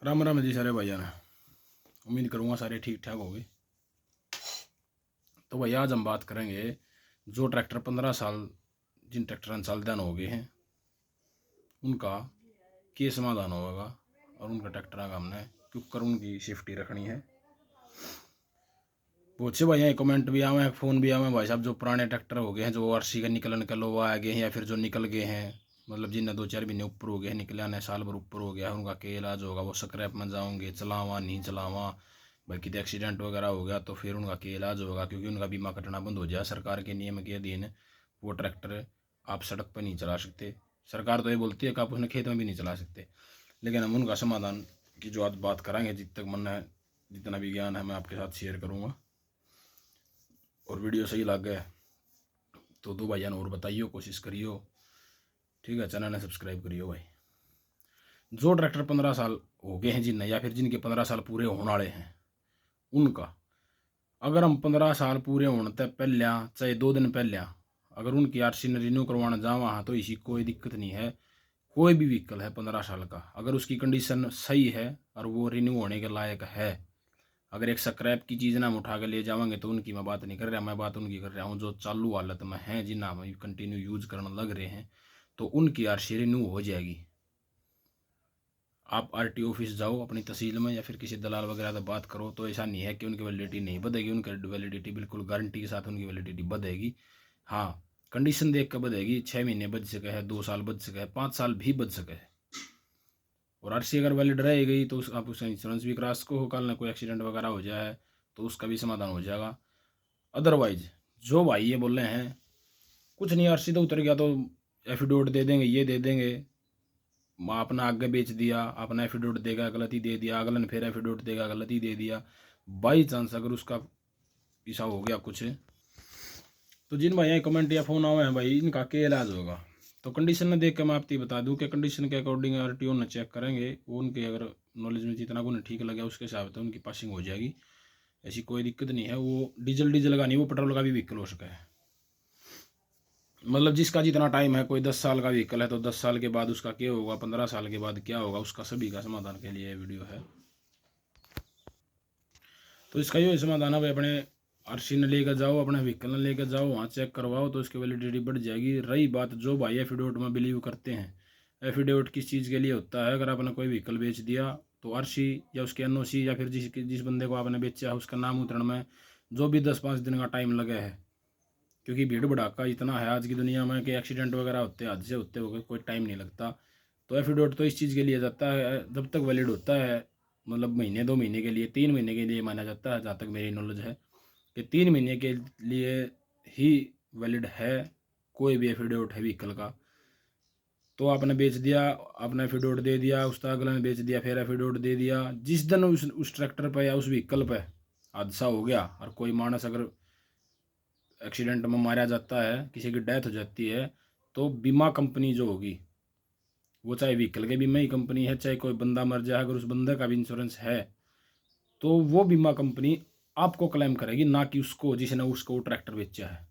राम राम जी सारे भाइयों ने। उम्मीद करूँगा सारे ठीक ठाक होंगे। तो भैया आज हम बात करेंगे जो ट्रैक्टर 15 साल जिन ट्रैक्टर चालदान हो गए हैं उनका क्या समाधान होगा और उनका ट्रैक्टर का हमने क्यों कर उनकी सेफ्टी रखनी है। बहुत से भैया कमेंट भी आवे हैं, फ़ोन भी आवे हैं, भाई साहब जो पुराने ट्रैक्टर हो गए हैं जो आरसी का निकल वो आ गए हैं या फिर जो निकल गए हैं मतलब जिन्हें 2-4 महीने ऊपर हो गए हैं निकले आने साल भर ऊपर हो गया है उनका क्या इलाज होगा। वो स्क्रैप में जाओगे चलावा नहीं चलावा भाई कितने एक्सीडेंट वगैरह हो गया तो फिर उनका क्या इलाज होगा क्योंकि उनका बीमा कटना बंद हो जाए। सरकार के नियम के अधीन वो ट्रैक्टर आप सड़क पर नहीं चला सकते। सरकार तो ये बोलती है कि आप उसने खेत में भी नहीं चला सकते, लेकिन हम उनका समाधान की जो आज बात करेंगे जित तक मन है जितना भी ज्ञान है मैं आपके साथ शेयर करूँगा। और वीडियो सही लग गया तो दो भाईजान और बताइयो, कोशिश करियो, ठीक है। चैनल ने सब्सक्राइब करियो भाई। जो ट्रैक्टर 15 साल हो गए हैं जिनने या फिर जिनके 15 साल पूरे होने वाले हैं उनका अगर हम 15 साल पूरे होने तक पहले चाहे 2 दिन पहले अगर उनकी आरसी ने रिन्यू करवाना जावा हाँ तो इसी कोई दिक्कत नहीं है। कोई भी व्हीकल है 15 साल का अगर उसकी कंडीशन सही है और वो रिन्यू होने के लायक है, अगर एक स्क्रैप की चीज़ ना हम उठा के ले जाएंगे तो उनकी मैं बात नहीं कर रहा, मैं बात उनकी कर रहा हूँ जो चालू हालत में हैं जिन्हें हम कंटिन्यू यूज करने लग रहे हैं तो उनकी आरसी रिन्यू हो जाएगी। आप आरटी ऑफिस जाओ अपनी तहसील में या फिर किसी दलाल वगैरह से बात करो तो ऐसा नहीं है कि उनकी वैलिडिटी नहीं बढ़ेगी, उनकी वैलिडिटी बिल्कुल गारंटी के साथ उनकी वैलिडिटी बढ़ेगी। हाँ, कंडीशन देख कर बढ़ेगी, 6 महीने बच सके है, 2 साल बच सके है, 5 साल भी बच सके है। और आरसी अगर वैलिड रह गई तो आप उसका इंश्योरेंस भी करा सको हो, कल ना कोई एक्सीडेंट वगैरह हो जाए तो उसका भी समाधान हो जाएगा। अदरवाइज जो भाई ये बोल रहे हैं कुछ नहीं आरसी तो उतर गया तो एफिडेविट दे देंगे ये दे देंगे, आपने आगे बेच दिया आपने एफिडेविट देगा गलती दे दिया अगला ने फिर एफिडेविट देगा गलती दे दिया, बाई चांस अगर उसका ऐसा हो गया कुछ तो जिन भाई कमेंट या फोन आवे हैं भाई इनका क्या इलाज होगा तो कंडीशन में देख के मैं आपको बता दूं कि कंडीशन के अकॉर्डिंग आरटीओ ने चेक करेंगे वो उनके अगर नॉलेज में जितना को ठीक लगे उसके हिसाब से उनकी पासिंग हो जाएगी। ऐसी कोई दिक्कत नहीं है। वो डीजल का नहीं वो पेट्रोल का भी व्हीकल हो सका है, मतलब जिसका जितना टाइम है। कोई 10 साल का व्हीकल है तो 10 साल के बाद उसका क्या होगा, 15 साल के बाद क्या होगा, उसका सभी का समाधान के लिए वीडियो है। तो इसका ये समाधान है भाई अपने आरसी ने लेकर जाओ अपने व्हीकल ने लेकर जाओ वहाँ चेक करवाओ तो उसकी वैलिडिटी बढ़ जाएगी। रही बात जो भाई एफिडेविट में बिलीव करते हैं, एफिडेविट किस चीज़ के लिए होता है, अगर आपने कोई व्हीकल बेच दिया तो आरसी या उसकी एनओसी या फिर जिस बंदे को आपने बेचा है उसका नाम उतरण में जो भी 10-5 दिन का टाइम लगे है, क्योंकि भीड़ भड़ाका इतना है आज की दुनिया में कि एक्सीडेंट वगैरह होते हैं, हादसे होते हो कोई टाइम नहीं लगता। तो एफिडेविट तो इस चीज़ के लिए जाता है जब तक वैलिड होता है, मतलब महीने 2 महीने के लिए 3 महीने के लिए माना जाता है जहाँ तक मेरी नॉलेज है कि 3 महीने के लिए ही वैलिड है कोई भी एफिडेविट है व्हीकल का। तो आपने बेच दिया आपने एफिडेविट दे दिया उसका अगला ने बेच दिया फिर एफिडेविट दे दिया, जिस दिन उस ट्रैक्टर पर या उस व्हीकल पर हादसा हो गया और कोई मानस अगर एक्सीडेंट में मारा जाता है किसी की डेथ हो जाती है तो बीमा कंपनी जो होगी वो चाहे व्हीकल के बीमा ही कंपनी है चाहे कोई बंदा मर जाए अगर उस बंदे का भी इंश्योरेंस है तो वो बीमा कंपनी आपको क्लेम करेगी ना कि उसको जिसने उसको वो ट्रैक्टर बेचा है,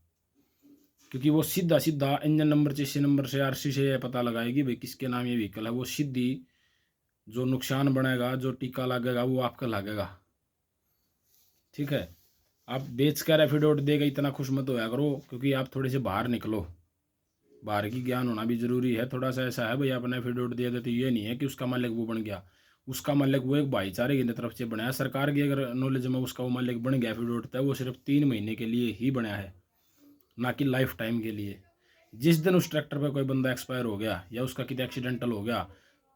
क्योंकि वो सीधा सीधा इंजन नंबर चेसी नंबर से आरसी से पता लगाएगी भाई किसके नाम ये व्हीकल है। वो सीधी जो नुकसान बनेगा जो टीका लगेगा वो आपका लगेगा, ठीक है। आप बेच कर एफिडेविट देगा इतना खुश मत होया करो क्योंकि आप थोड़े से बाहर निकलो, बाहर की ज्ञान होना भी जरूरी है थोड़ा सा। ऐसा है भाई आपने एफिडेविट दिया था तो ये नहीं है कि उसका मालिक वो बन गया, उसका मालिक वो एक भाईचारे की तरफ से बनाया। सरकार की अगर नॉलेज में उसका वो मालिक बन गया एफिडेविट था वो सिर्फ 3 महीने के लिए ही बनाया है ना कि लाइफ टाइम के लिए। जिस दिन उस ट्रैक्टर पर कोई बंदा एक्सपायर हो गया या उसका किसी एक्सीडेंटल हो गया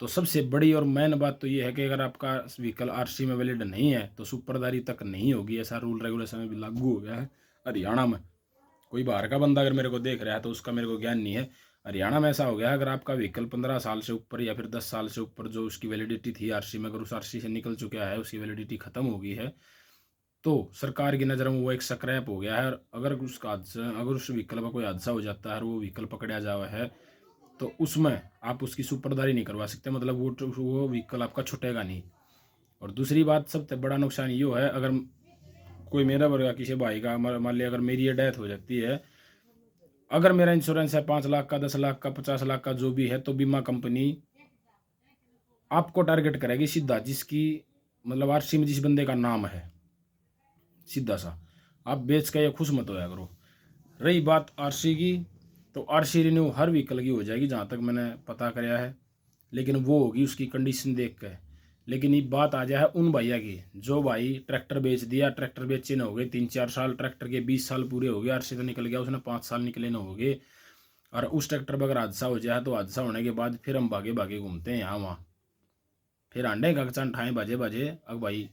तो सबसे बड़ी और मेन बात तो ये है कि अगर आपका व्हीकल आरसी में वैलिड नहीं है तो सुपरदारी तक नहीं होगी। ऐसा रूल रेगुलेशन में भी लागू हो गया है हरियाणा में। कोई बाहर का बंदा अगर मेरे को देख रहा है तो उसका मेरे को ज्ञान नहीं है, हरियाणा में ऐसा हो गया है अगर आपका व्हीकल 15 साल से ऊपर या फिर 10 साल से ऊपर जो उसकी वैलिडिटी थी आरसी में अगर उस आरसी से निकल चुका है उसकी वैलिडिटी खत्म हो गई है तो सरकार की नज़र में वो एक स्क्रैप हो गया है। और अगर उसका हादसा अगर उस व्हीकल का कोई हादसा हो जाता है और वो व्हीकल पकड़ा जावा है तो उसमें आप उसकी सुपरदारी नहीं करवा सकते, मतलब वो व्हीकल आपका छुटेगा नहीं। और दूसरी बात सबसे बड़ा नुकसान ये है अगर कोई मेरा वर्गा किसी भाई का मान लिया अगर मेरी ये डेथ हो जाती है, अगर मेरा इंश्योरेंस है 5 लाख का 10 लाख का 50 लाख का जो भी है तो बीमा कंपनी आपको टारगेट करेगी सीधा, जिसकी मतलब आरसी में जिस बंदे का नाम है, सीधा सा आप बेच के खुश मत होया करो। रही बात आरसी की, तो आरसी रिन्यू हर व्हीकल की हो जाएगी जहाँ तक मैंने पता कराया है, लेकिन वो होगी उसकी कंडीशन देख के। लेकिन ये बात आ जाए उन भैया की जो भाई ट्रैक्टर बेच दिया, ट्रैक्टर बेचे न हो गए 3-4 साल, ट्रैक्टर के 20 साल पूरे हो गए, आरसी तो निकल गया, उसने 5 साल निकले न हो गए, और उस ट्रैक्टर पर अगर हादसा हो जाए तो हादसा होने के बाद फिर हम भागे भागे घूमते हैं यहाँ वहाँ, फिर आंडे गगचान ठाए बाजे बाजे, अब भाई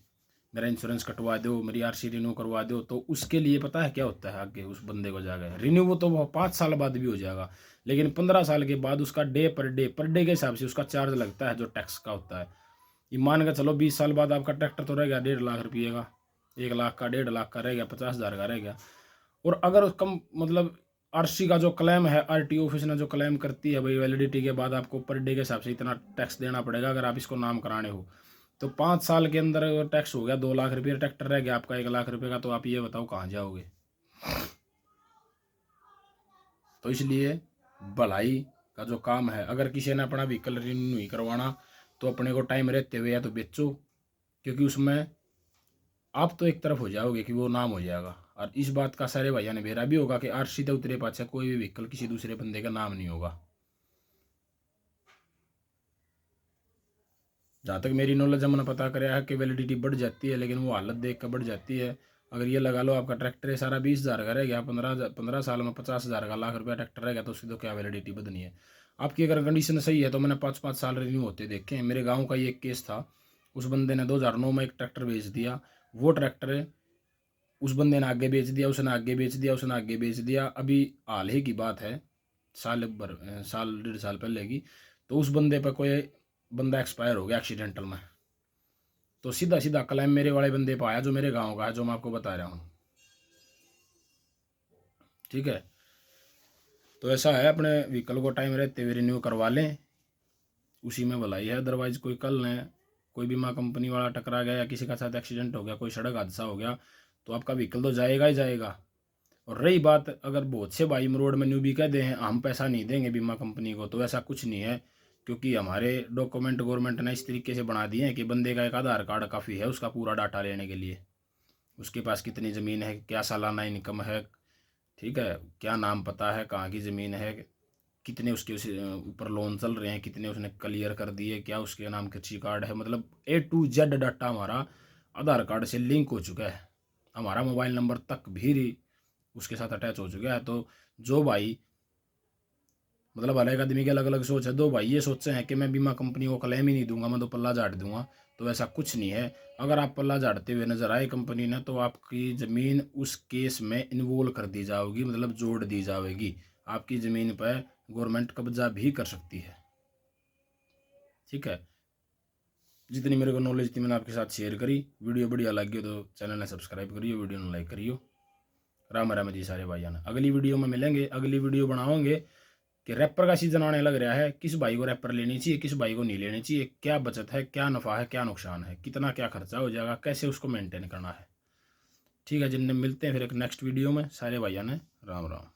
मेरा इंश्योरेंस कटवा दो, मेरी आरसी रिन्यू करवा दो। तो उसके लिए पता है क्या होता है आगे उस बंदे को जाकर रिन्यू, वो तो 5 साल बाद भी हो जाएगा, लेकिन 15 साल के बाद उसका पर डे के हिसाब से उसका चार्ज लगता है जो टैक्स का होता है। ये मान के चलो 20 साल बाद आपका ट्रैक्टर तो रह गया 1.5 लाख रुपये का, 1 लाख का 1.5 लाख का रह गया, 50,000 का रह गया। और अगर कम मतलब आरसी का जो क्लेम है, आरटीओ ऑफिस ने जो क्लेम करती है भाई वैलिडिटी के बाद आपको पर डे के हिसाब से इतना टैक्स देना पड़ेगा अगर आप इसको नाम कराने हो, तो 5 साल के अंदर टैक्स हो गया 2 लाख रुपये, ट्रैक्टर रह गया आपका 1 लाख रुपये का, तो आप ये बताओ कहाँ जाओगे। तो इसलिए भलाई का जो काम है, अगर किसी ने अपना व्हीकल रिन्यू नहीं करवाना तो अपने को टाइम रहते हुए या तो बेचो, क्योंकि उसमें आप तो एक तरफ हो जाओगे कि वो नाम हो जाएगा। और इस बात का सारे भैया ने बेरा भी होगा कि आरसी तो उतरे पाछे कोई भी व्हीकल किसी दूसरे बंदे का नाम नहीं होगा। जहाँ तक मेरी नॉलेज हमने पता कराया है कि वैलिडिटी बढ़ जाती है, लेकिन वो हालत देख कर बढ़ जाती है। अगर ये लगा लो आपका ट्रैक्टर है सारा 20,000 का रह गया, 15 साल में 50,000 का लाख रुपया ट्रैक्टर रह गया, तो उसकी तो क्या वैलिडिटी बढ़नी है। आपकी अगर कंडीशन सही है तो मैंने 5-5 साल रिन्यू होते देखे हैं। मेरे गाँव का ये एक केस था, उस बंदे ने 2009 में एक ट्रैक्टर बेच दिया, वो ट्रैक्टर उस बंदे ने आगे बेच दिया, उसने आगे बेच दिया, उसने आगे बेच दिया। अभी हाल ही की बात है, साल 1.5 साल पहले की, तो उस बंदे पर कोई बंदा एक्सपायर हो गया एक्सीडेंटल में, तो सीधा सीधा क्लेम मेरे वाले बंदे पर आया जो मेरे गांव का है, जो मैं आपको बता रहा हूँ। ठीक है, तो ऐसा है, अपने व्हीकल को टाइम रहते हुए रिन्यू करवा लें, उसी में भलाई है। अदरवाइज कोई कल ने कोई बीमा कंपनी वाला टकरा गया या किसी का साथ एक्सीडेंट हो गया, कोई सड़क हादसा हो गया, तो आपका व्हीकल तो जाएगा ही जाएगा। और रही बात, अगर बहुत से भाई रोड में न्यू भी कह दे हैं हम पैसा नहीं देंगे बीमा कंपनी को, तो ऐसा कुछ नहीं है, क्योंकि हमारे डॉक्यूमेंट गवर्नमेंट ने इस तरीके से बना दिए हैं कि बंदे का एक आधार कार्ड काफ़ी है उसका पूरा डाटा लेने के लिए, उसके पास कितनी ज़मीन है, क्या सालाना इनकम है, ठीक है, क्या नाम पता है, कहाँ की ज़मीन है, कितने उसके ऊपर लोन चल रहे हैं, कितने उसने क्लियर कर दिए, क्या उसके नाम कृषि कार्ड है, मतलब A to Z डाटा हमारा आधार कार्ड से लिंक हो चुका है, हमारा मोबाइल नंबर तक भी उसके साथ अटैच हो चुका है। तो जो भाई मतलब हर एक आदमी की अलग अलग सोच है, दो भाई ये सोचते हैं कि मैं बीमा कंपनी को क्लेम ही नहीं दूंगा, मैं तो पल्ला झाड़ दूंगा, तो ऐसा कुछ नहीं है। अगर आप पल्ला झाड़ते हुए नजर आए कंपनी ने, तो आपकी ज़मीन उस केस में इन्वॉल्व कर दी जाएगी, मतलब जोड़ दी जाएगी, आपकी ज़मीन पर गवर्नमेंट कब्जा भी कर सकती है। ठीक है, जितनी मेरे को नॉलेज थी मैंने आपके साथ शेयर करी। वीडियो बढ़िया लगी हो तो चैनल ने सब्सक्राइब करियो, वीडियो ने लाइक करियो। राम राम जी सारे भाइयों ने, अगली वीडियो में मिलेंगे, अगली वीडियो बनाओगे कि रैपर का सीजन आने लग रहा है, किस भाई को रैपर लेनी चाहिए, किस भाई को नहीं लेनी चाहिए, क्या बचत है, क्या नफ़ा है, क्या नुकसान है, कितना क्या खर्चा हो जाएगा, कैसे उसको मेंटेन करना है। ठीक है, जिनने मिलते हैं फिर एक नेक्स्ट वीडियो में, सारे भाइयों ने राम राम।